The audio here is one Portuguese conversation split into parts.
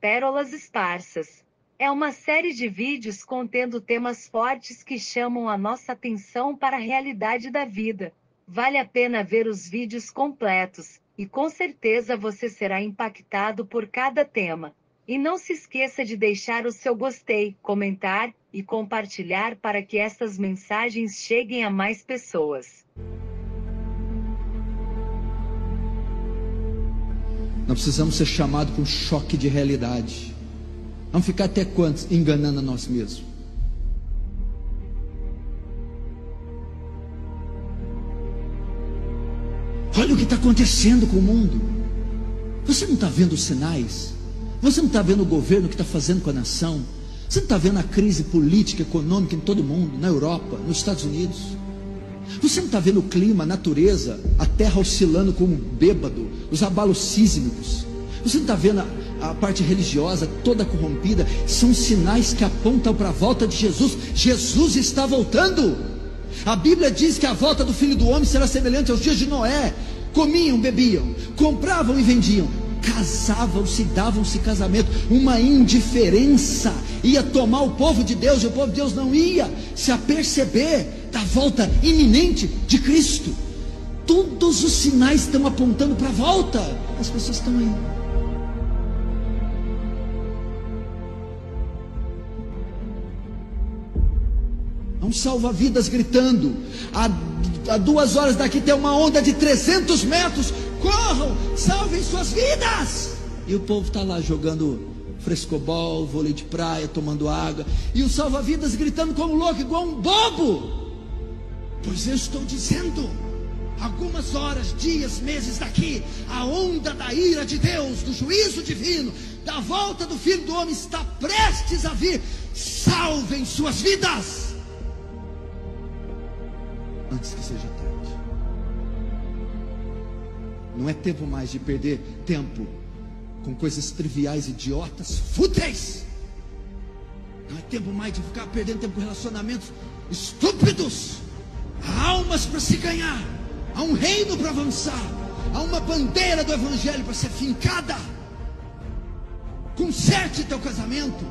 Pérolas Esparsas. É uma série de vídeos contendo temas fortes que chamam a nossa atenção para a realidade da vida. Vale a pena ver os vídeos completos, e com certeza você será impactado por cada tema. E não se esqueça de deixar o seu gostei, comentar e compartilhar para que essas mensagens cheguem a mais pessoas. Nós precisamos ser chamados para um choque de realidade. Vamos ficar até quando enganando a nós mesmos? Olha o que está acontecendo com o mundo. Você não está vendo os sinais? Você não está vendo o governo que está fazendo com a nação? Você não está vendo a crise política, econômica em todo o mundo, na Europa, nos Estados Unidos? Você não está vendo o clima, a natureza, a terra oscilando como um bêbado, os abalos sísmicos? Você não está vendo a parte religiosa toda corrompida? São sinais que apontam para a volta de Jesus. Jesus está voltando. A Bíblia diz que a volta do Filho do Homem será semelhante aos dias de Noé. Comiam, bebiam, compravam e vendiam, casavam-se, davam-se casamento. Uma indiferença ia tomar o povo de Deus, e o povo de Deus não ia se aperceber da volta iminente de Cristo. Todos os sinais estão apontando para a volta. As pessoas estão aí. Há um salva-vidas gritando: a 2 horas daqui tem uma onda de 300 metros, corram, salvem suas vidas. E o povo está lá jogando frescobol, vôlei de praia, tomando água, e o salva-vidas gritando como louco, igual um bobo. Pois eu estou dizendo, algumas horas, dias, meses daqui, a onda da ira de Deus, do juízo divino, da volta do Filho do Homem está prestes a vir. Salvem suas vidas antes que seja tarde. Não é tempo mais de perder tempo com coisas triviais, idiotas, fúteis. Não é tempo mais de ficar perdendo tempo com relacionamentos estúpidos. Há almas para se ganhar, há um reino para avançar, há uma bandeira do Evangelho para ser fincada. Conserte teu casamento,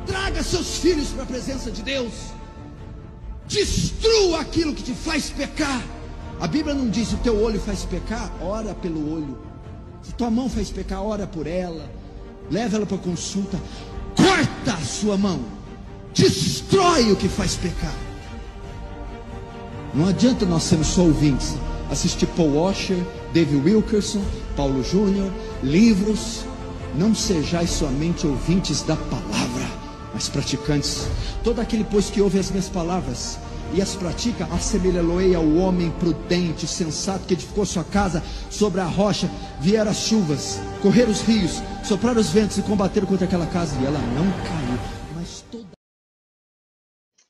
traga seus filhos para a presença de Deus, destrua aquilo que te faz pecar. A Bíblia não diz: se o teu olho faz pecar, ora pelo olho. Se tua mão faz pecar, ora por ela, leva ela para consulta. Corta a sua mão, destrói o que faz pecar. Não adianta nós sermos só ouvintes, assistir Paul Washer, David Wilkerson, Paulo Júnior, livros. Não sejais somente ouvintes da palavra, mas praticantes. Todo aquele, pois, que ouve as minhas palavras e as pratica, assemelhá-lo-ei ao homem prudente, sensato, que edificou sua casa sobre a rocha. Vieram as chuvas, correram os rios, sopraram os ventos e combateram contra aquela casa, e ela não caiu. Mas toda...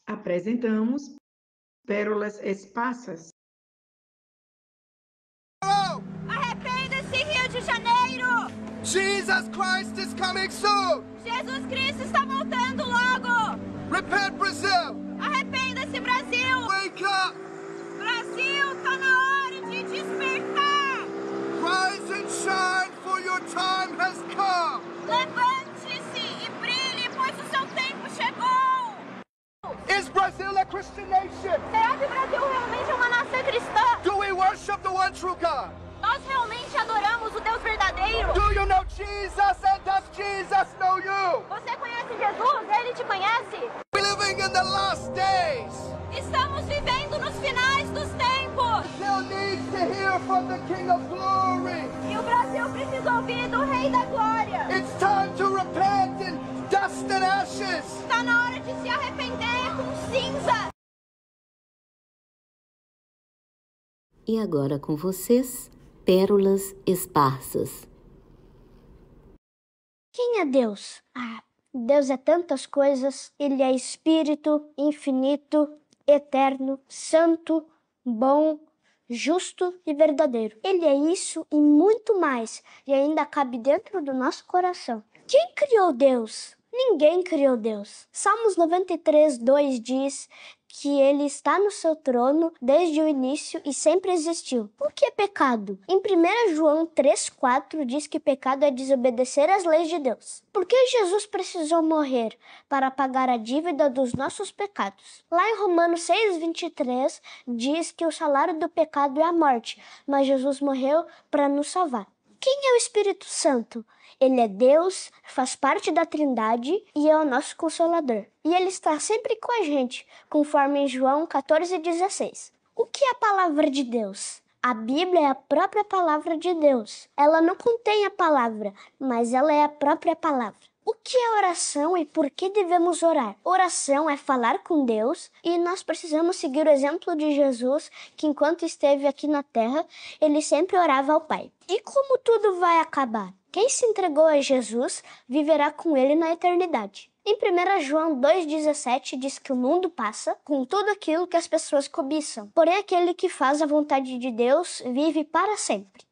Apresentamos Pérolas Esparsas. Arrependa-se, Rio de Janeiro! Jesus Christ is coming soon! Jesus Cristo está voltando logo! Repent, Brazil! Arrependa-se, Brasil! Wake up! Brasil, está na hora de despertar! Rise and shine, for your time has come! Levante-se e brilhe, pois o seu tempo chegou! Is Brazil a Christian nation? Será que o Brasil realmente é uma nação cristã? Do we worship the one true God? Nós realmente adoramos o Deus verdadeiro? Do you know Jesus, and does Jesus know you? Você conhece Jesus? Ele te conhece? We're living in the last days. Estamos vivendo nos finais dos tempos. Brazil needs to hear from the King of Glory. E o Brasil precisa ouvir do Rei da Glória. It's time to repent in dust and ashes. Está na hora de se arrepender com cinza. E agora com vocês, Pérolas Esparsas. Quem é Deus? Deus é tantas coisas. Ele é espírito, infinito, eterno, santo, bom, justo e verdadeiro. Ele é isso e muito mais, e ainda cabe dentro do nosso coração. Quem criou Deus? Ninguém criou Deus. Salmos 93:2 diz que ele está no seu trono desde o início e sempre existiu. O que é pecado? Em 1 João 3:4 diz que pecado é desobedecer às leis de Deus. Por que Jesus precisou morrer? Para pagar a dívida dos nossos pecados. Lá em Romanos 6:23 diz que o salário do pecado é a morte, mas Jesus morreu para nos salvar. Quem é o Espírito Santo? Ele é Deus, faz parte da Trindade e é o nosso Consolador. E ele está sempre com a gente, conforme em João 14:16. O que é a palavra de Deus? A Bíblia é a própria palavra de Deus. Ela não contém a palavra, mas ela é a própria palavra. O que é oração e por que devemos orar? Oração é falar com Deus e nós precisamos seguir o exemplo de Jesus, que enquanto esteve aqui na terra, ele sempre orava ao Pai. E como tudo vai acabar? Quem se entregou a Jesus viverá com ele na eternidade. Em 1 João 2,17 diz que o mundo passa com tudo aquilo que as pessoas cobiçam. Porém, aquele que faz a vontade de Deus vive para sempre.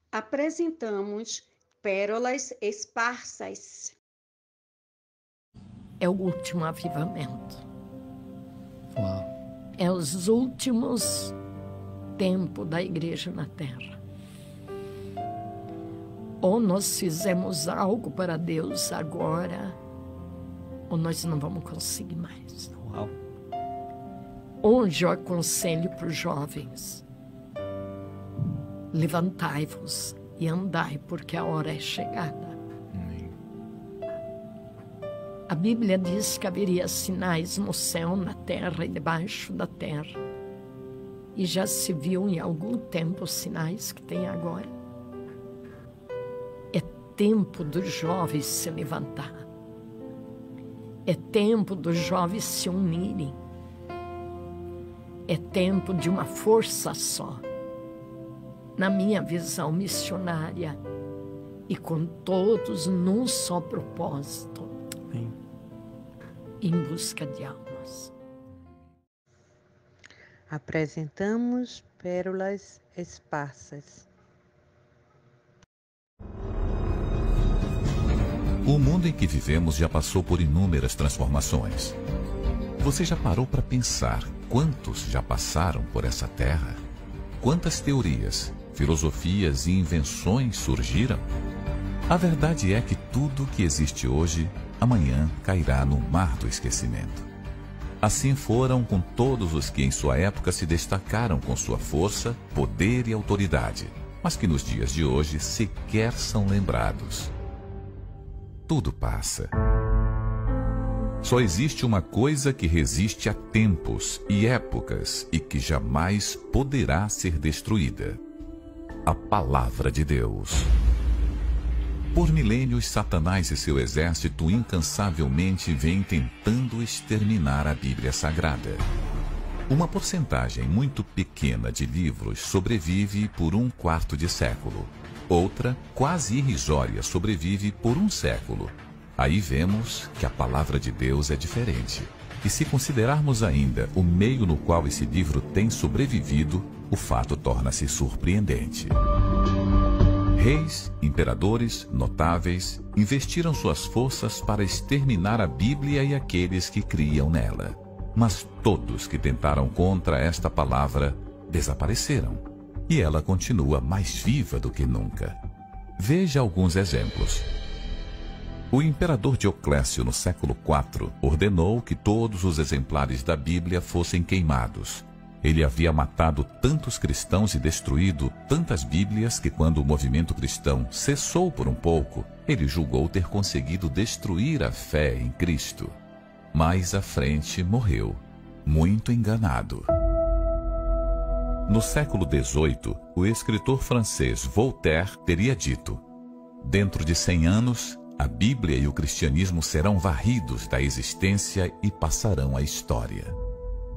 Apresentamos pérolas esparsas. É o último avivamento. Uau. É os últimos tempos da igreja na terra. Ou nós fizemos algo para Deus agora, ou nós não vamos conseguir mais. Uau. Hoje eu aconselho para os jovens: levantai-vos e andai, porque a hora é chegada. A Bíblia diz que haveria sinais no céu, na terra e debaixo da terra. E já se viu em algum tempo os sinais que tem agora. É tempo dos jovens se levantar. É tempo dos jovens se unirem. É tempo de uma força só. Na minha visão missionária e com todos num só propósito. Amém. Em busca de almas. Apresentamos pérolas esparsas. O mundo em que vivemos já passou por inúmeras transformações. Você já parou para pensar quantos já passaram por essa terra? Quantas teorias, filosofias e invenções surgiram? A verdade é que tudo que existe hoje, amanhã cairá no mar do esquecimento. Assim foram com todos os que em sua época se destacaram com sua força, poder e autoridade, mas que nos dias de hoje sequer são lembrados. Tudo passa. Só existe uma coisa que resiste a tempos e épocas e que jamais poderá ser destruída: a Palavra de Deus. Por milênios, Satanás e seu exército incansavelmente vêm tentando exterminar a Bíblia Sagrada. Uma porcentagem muito pequena de livros sobrevive por 1/4 de século. Outra, quase irrisória, sobrevive por 1 século. Aí vemos que a Palavra de Deus é diferente. E se considerarmos ainda o meio no qual esse livro tem sobrevivido, o fato torna-se surpreendente. Reis, imperadores, notáveis, investiram suas forças para exterminar a Bíblia e aqueles que criam nela. Mas todos que tentaram contra esta palavra desapareceram. E ela continua mais viva do que nunca. Veja alguns exemplos. O imperador Dioclécio, no século IV, ordenou que todos os exemplares da Bíblia fossem queimados. Ele havia matado tantos cristãos e destruído tantas Bíblias que, quando o movimento cristão cessou por um pouco, ele julgou ter conseguido destruir a fé em Cristo. Mais à frente morreu, muito enganado. No século XVIII, o escritor francês Voltaire teria dito: dentro de 100 anos, a Bíblia e o cristianismo serão varridos da existência e passarão à história.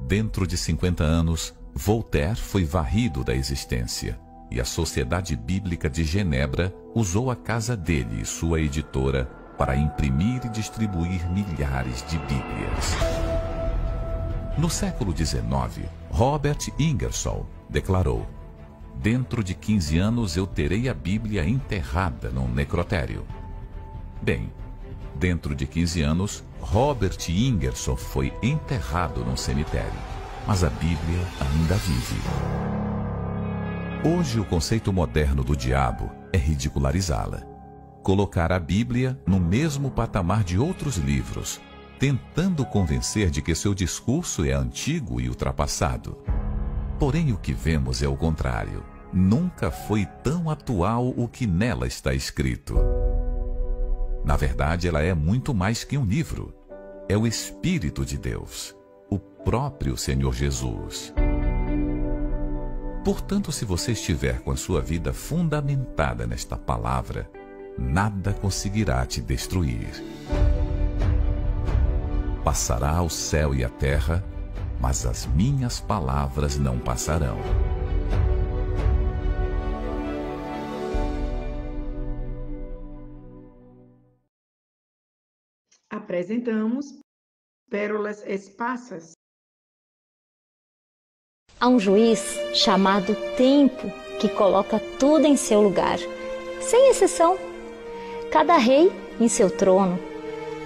Dentro de 50 anos, Voltaire foi varrido da existência e a Sociedade Bíblica de Genebra usou a casa dele e sua editora para imprimir e distribuir milhares de Bíblias. No século XIX, Robert Ingersoll declarou: dentro de 15 anos eu terei a Bíblia enterrada num necrotério. Bem, Dentro de 15 anos, Robert Ingersoll foi enterrado num cemitério. Mas a Bíblia ainda vive. Hoje, o conceito moderno do diabo é ridicularizá-la. Colocar a Bíblia no mesmo patamar de outros livros, tentando convencer de que seu discurso é antigo e ultrapassado. Porém, o que vemos é o contrário. Nunca foi tão atual o que nela está escrito. Na verdade, ela é muito mais que um livro. É o Espírito de Deus, o próprio Senhor Jesus. Portanto, se você estiver com a sua vida fundamentada nesta palavra, nada conseguirá te destruir. Passará o céu e a terra, mas as minhas palavras não passarão. Apresentamos Pérolas Esparsas. Há um juiz chamado Tempo que coloca tudo em seu lugar, sem exceção. Cada rei em seu trono,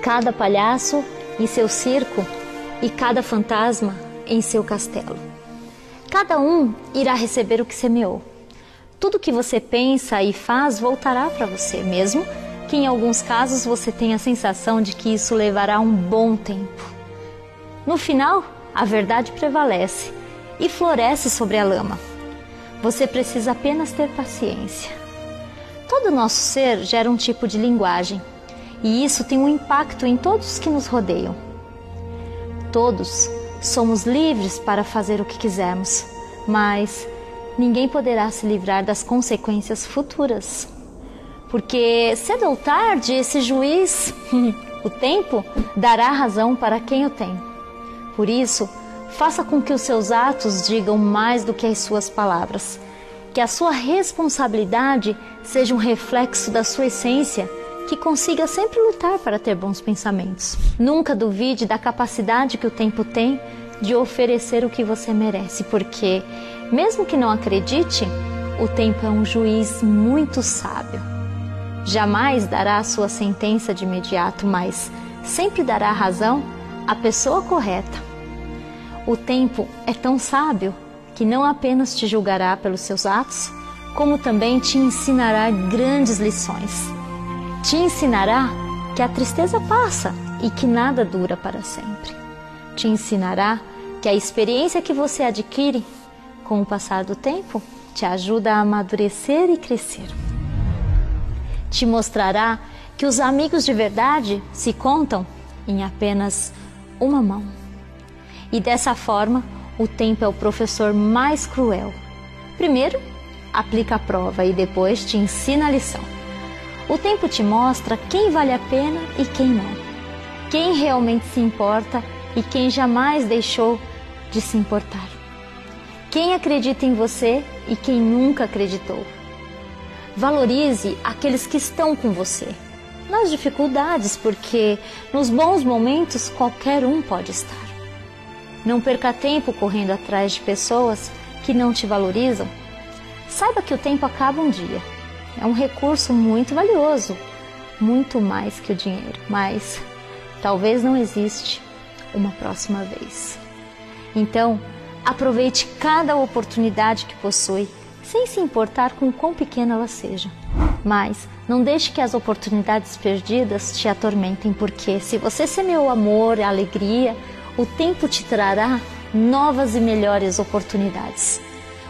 cada palhaço em seu circo e cada fantasma em seu castelo. Cada um irá receber o que semeou. Tudo que você pensa e faz voltará para você, mesmo que em alguns casos você tenha a sensação de que isso levará um bom tempo. No final, a verdade prevalece e floresce sobre a lama. Você precisa apenas ter paciência. Todo o nosso ser gera um tipo de linguagem, e isso tem um impacto em todos os que nos rodeiam. Todos somos livres para fazer o que quisermos, mas ninguém poderá se livrar das consequências futuras. Porque cedo ou tarde esse juiz, o tempo, dará razão para quem o tem. Por isso, faça com que os seus atos digam mais do que as suas palavras. Que a sua responsabilidade seja um reflexo da sua essência, que consiga sempre lutar para ter bons pensamentos. Nunca duvide da capacidade que o tempo tem de oferecer o que você merece, porque, mesmo que não acredite, o tempo é um juiz muito sábio. Jamais dará a sua sentença de imediato, mas sempre dará razão à pessoa correta. O tempo é tão sábio que não apenas te julgará pelos seus atos, como também te ensinará grandes lições. Te ensinará que a tristeza passa e que nada dura para sempre. Te ensinará que a experiência que você adquire com o passar do tempo te ajuda a amadurecer e crescer. Te mostrará que os amigos de verdade se contam em apenas uma mão. E dessa forma, o tempo é o professor mais cruel. Primeiro, aplica a prova e depois te ensina a lição. O tempo te mostra quem vale a pena e quem não. Quem realmente se importa e quem jamais deixou de se importar. Quem acredita em você e quem nunca acreditou. Valorize aqueles que estão com você. Nas dificuldades, porque nos bons momentos qualquer um pode estar. Não perca tempo correndo atrás de pessoas que não te valorizam. Saiba que o tempo acaba um dia. É um recurso muito valioso, muito mais que o dinheiro, mas talvez não existe uma próxima vez. Então, aproveite cada oportunidade que possui, sem se importar com quão pequena ela seja. Mas não deixe que as oportunidades perdidas te atormentem, porque se você semeou amor e alegria, o tempo te trará novas e melhores oportunidades.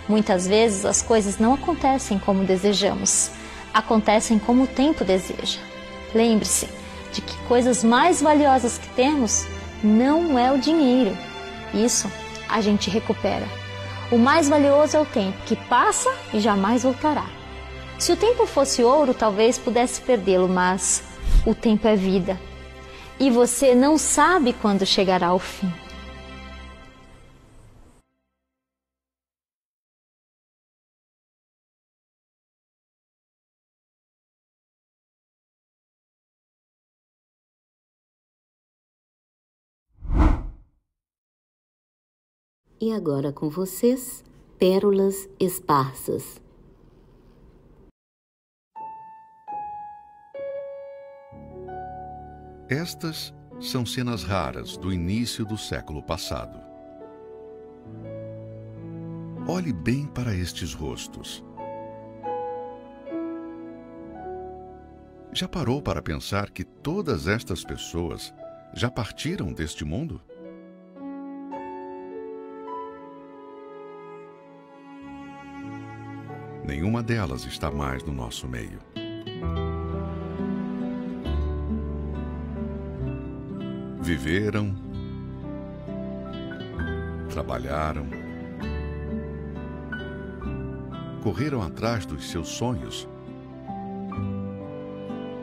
Muitas vezes as coisas não acontecem como desejamos, acontecem como o tempo deseja. Lembre-se de que coisas mais valiosas que temos não é o dinheiro. Isso a gente recupera. O mais valioso é o tempo, que passa e jamais voltará. Se o tempo fosse ouro, talvez pudesse perdê-lo, mas o tempo é vida. E você não sabe quando chegará o fim. E agora com vocês, Pérolas Esparsas. Estas são cenas raras do início do século passado. Olhe bem para estes rostos. Já parou para pensar que todas estas pessoas já partiram deste mundo? Nenhuma delas está mais no nosso meio. Viveram, trabalharam, correram atrás dos seus sonhos,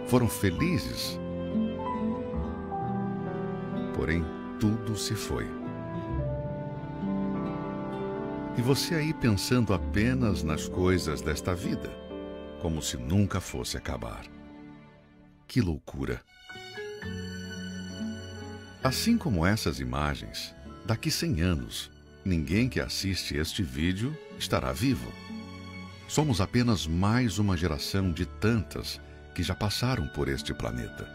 foram felizes, porém tudo se foi. E você aí pensando apenas nas coisas desta vida, como se nunca fosse acabar. Que loucura! Assim como essas imagens, daqui 100 anos, ninguém que assiste este vídeo estará vivo. Somos apenas mais uma geração de tantas que já passaram por este planeta.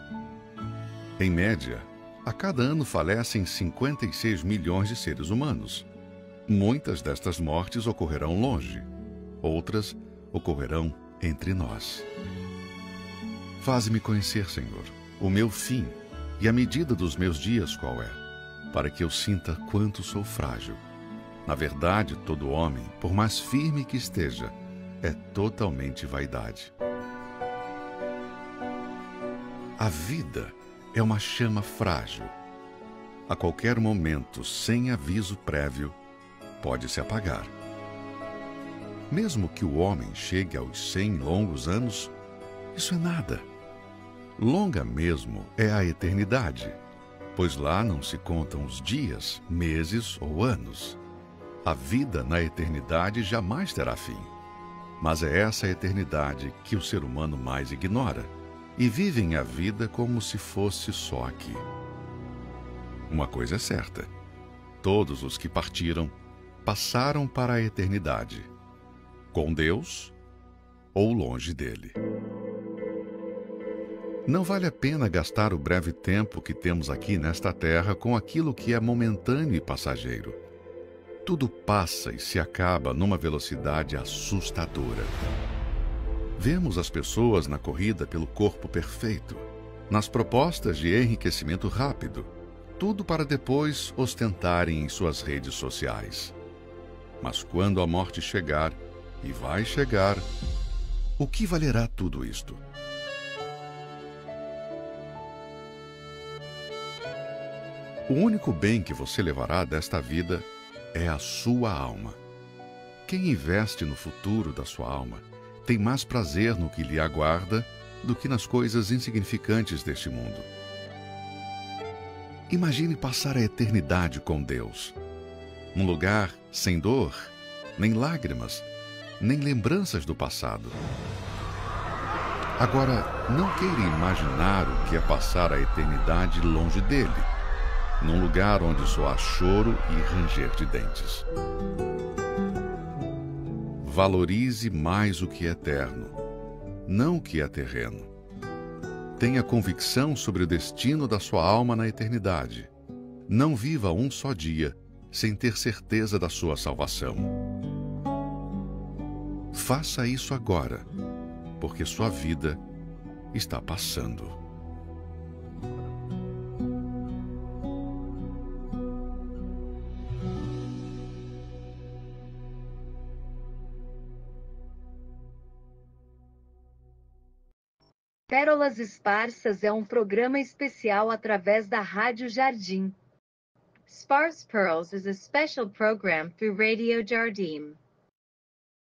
Em média, a cada ano falecem 56 milhões de seres humanos. Muitas destas mortes ocorrerão longe, outras ocorrerão entre nós. Faze-me conhecer, Senhor, o meu fim e a medida dos meus dias qual é, para que eu sinta quanto sou frágil. Na verdade, todo homem, por mais firme que esteja, é totalmente vaidade. A vida é uma chama frágil. A qualquer momento, sem aviso prévio, pode se apagar. Mesmo que o homem chegue aos 100 longos anos, isso é nada. Longa mesmo é a eternidade, pois lá não se contam os dias, meses ou anos. A vida na eternidade jamais terá fim. Mas é essa eternidade que o ser humano mais ignora, e vivem a vida como se fosse só aqui. Uma coisa é certa: todos os que partiram passaram para a eternidade, com Deus ou longe dele. Não vale a pena gastar o breve tempo que temos aqui nesta terra com aquilo que é momentâneo e passageiro. Tudo passa e se acaba numa velocidade assustadora. Vemos as pessoas na corrida pelo corpo perfeito, nas propostas de enriquecimento rápido, tudo para depois ostentarem em suas redes sociais. Mas quando a morte chegar, e vai chegar, o que valerá tudo isto? O único bem que você levará desta vida é a sua alma. Quem investe no futuro da sua alma tem mais prazer no que lhe aguarda do que nas coisas insignificantes deste mundo. Imagine passar a eternidade com Deus, num lugar sem dor, nem lágrimas, nem lembranças do passado. Agora, não queira imaginar o que é passar a eternidade longe dele, num lugar onde só há choro e ranger de dentes. Valorize mais o que é eterno, não o que é terreno. Tenha convicção sobre o destino da sua alma na eternidade. Não viva um só dia sem ter certeza da sua salvação. Faça isso agora, porque sua vida está passando. Pérolas Esparsas é um programa especial através da Rádio Jardim. Sparse Pearls is a special program through Radio Jardim.